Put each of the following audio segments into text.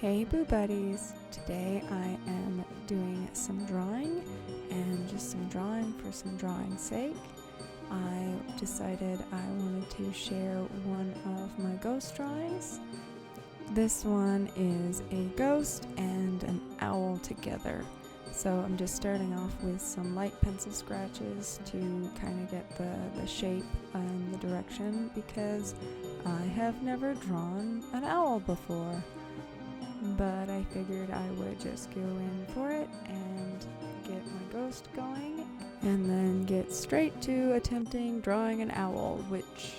Hey Boo Buddies! Today I am doing some drawing, and just some drawing for some drawing's sake. I decided I wanted to share one of my ghost drawings. This one is a ghost and an owl together. So I'm just starting off with some light pencil scratches to kind of get the shape and the direction, because I have never drawn an owl before. But I figured I would just go in for it and get my ghost going, and then get straight to attempting drawing an owl, which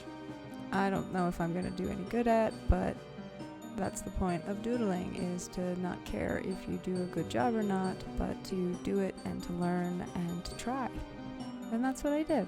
I don't know if I'm going to do any good at, but that's the point of doodling, is to not care if you do a good job or not, but to do it and to learn and to try. And that's what I did.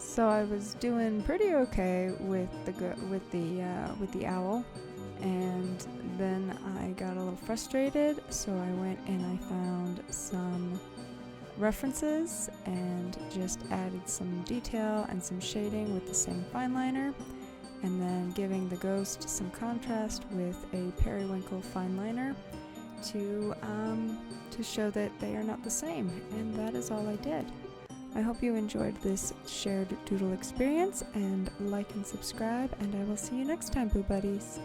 So I was doing pretty okay with the owl, and then I got a little frustrated, so I went and I found some references and just added some detail and some shading with the same fine liner, and then giving the ghost some contrast with a periwinkle fine liner to show that they are not the same, and that is all I did. I hope you enjoyed this shared doodle experience, and like and subscribe, and I will see you next time, Boo Buddies.